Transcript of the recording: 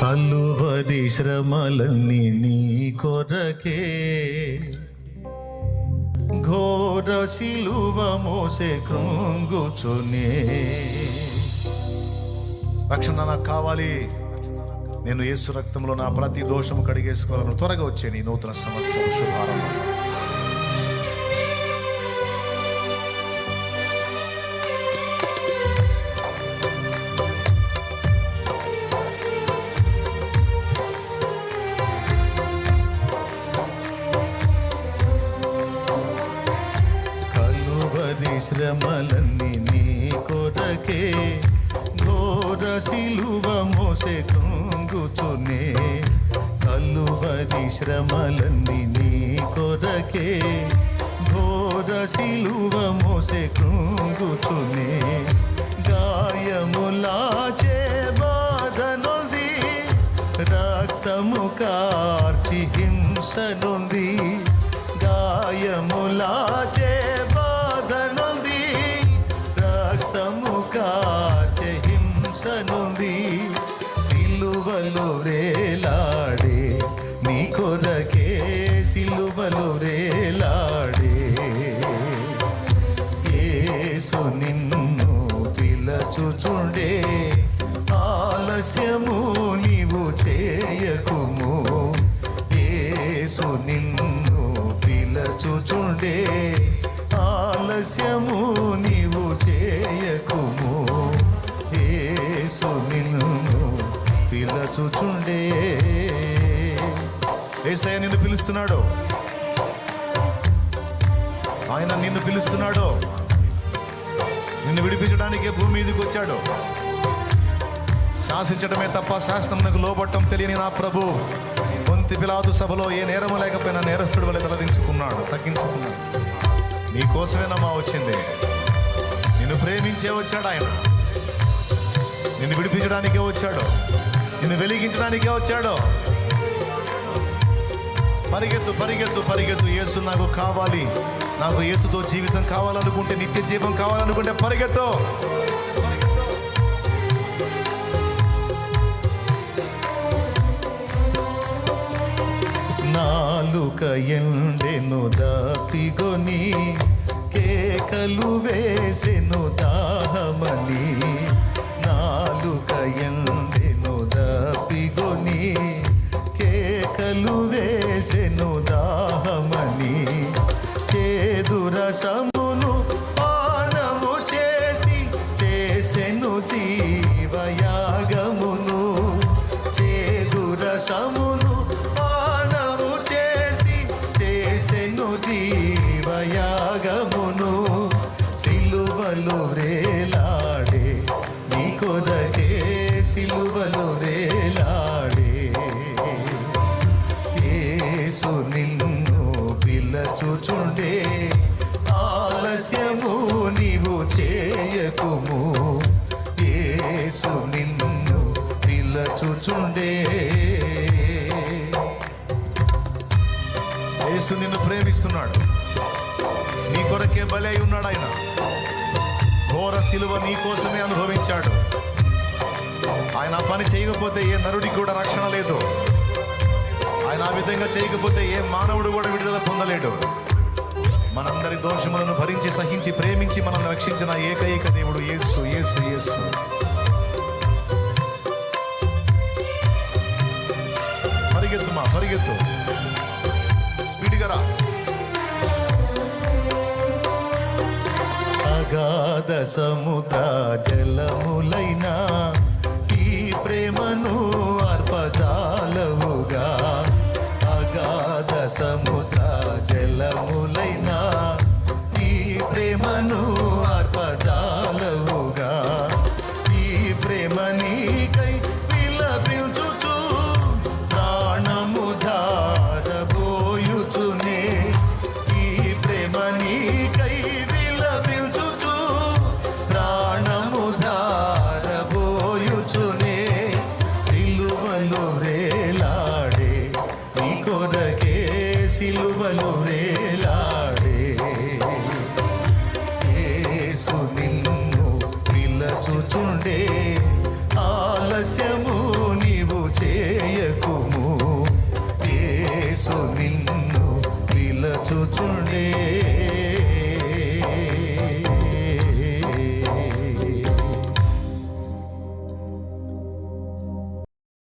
కలువరి శ్రమలన్నీ నీ కొరకే, ఘోర శిలువ మోసే కృంగుచునే. రక్షణ నాకు కావాలి, నేను యేసు రక్తంలో నా ప్రతి దోషము కడిగేసుకోవాలను. త్వరగా వచ్చే నీ నూతన సంవత్సరం శుభారంభం. శ్రమలన్నీ నీ కొరకే, ఘోర శిలువ మోసే కృంగుచునే. కలువరి శ్రమలన్నీ నీ కొరకే, ఘోర శిలువ మోసే కృంగుచునే. గాయములాచే బాధనొంది, రక్తము కార్చి హింసనొంది. గాయములాచే సిలువలో రేలాడే నీ కొరకే, సిలువలో రేలాడే. యేసు నిన్ను పిలచుచుండే, ఆలస్యము నీవు చేయకుము. యేసు నిన్ను పిలచుచుండే, ఆలస్యము నీవు చేయకుము. యేసు నిన్ను పిలచుచుండే. యేసయ్య నిన్ను పిలుస్తున్నాడు, ఆయన నిన్ను పిలుస్తున్నాడు. నిన్ను విడిపించడానికే భూమి మీదకి వచ్చాడు. శాసించడమే తప్ప శాసనమునకు లోబట్టం తెలియని నా ప్రభు పొంతి పిలాతు సభలో ఏ నేరము లేకపోయినా నేరస్తుడు వలె తలదించుకున్నాడు, తగ్గించుకున్నాడు. నీ కోసమేనమ్మా వచ్చింది. నిన్ను ప్రేమించే వచ్చాడు ఆయన. నిన్ను విడిపించడానికే వచ్చాడు, నిన్ను వెలిగించడానికే వచ్చాడు. పరిగెత్తు పరిగెత్తు పరిగెత్తు. యేసు నాకు కావాలి, నాకు యేసుతో జీవితం కావాలనుకుంటే, నిత్య జీవం కావాలనుకుంటే పరిగెత్తు. నాలుక ఎండెను దాపిగొని, కేకలు వేసెను దాహమని. నాలుక ఎండెను దాపిగొని, కేకలు వేసెను దాహమని. చేదు రసమును పానము చేసి చేసెను జీవయాగమును. చేదు రసమును పానము చేసి చేసెను జీవయాగమును. సిలువలో రేలాడే నీ కొరకే, సిలువలో రేలాడే. యేసు నిన్ను పిలచుచుండే, ఆలస్యము నీవు చేయకుము. యేసు నిన్ను పిలచుచుండే. యేసు నిన్ను ప్రేమిస్తున్నాడు, నీ కొరకే బలి అయి ఉన్నాడు ఆయన. ఘోర శిలువ నీ కోసమే అనుభవించాడు. ఆయన ఆ పని చేయకపోతే ఏ నరుడికి కూడా రక్షణ లేదు. ఆయన ఆ విధంగా చేయకపోతే ఏ మానవుడు కూడా విడుదల పొందలేడు. మనందరి దోషములను భరించి సహించి ప్రేమించి మనం రక్షించిన ఏకైక దేవుడు యేసు, యేసు, యేసు. పరిగెత్తుమా, పరిగెత్తు, స్పీడ్గా రా. అగాధ సముద్ర జలములైనా ఈ ప్రేమను అర్పజాలవుగా. అగాధ సముద్ర జలములైనా ఈ ప్రేమను అర్పజాలవుగా. ఈ ప్రేమ నీకై విలపించుచు ప్రాణము ధారబోయుచునే. ఈ ప్రేమ నీకై విలపించుచు ప్రాణము ధారబోయుచునే. సిలువలో రేలాడే నీ కొరకే, సిలువలో రేలాడే. యేసు నిన్ను పిలచుచుండే, ఆలస్యము నీవు చే యేసు నిన్ను పిలచుచుండే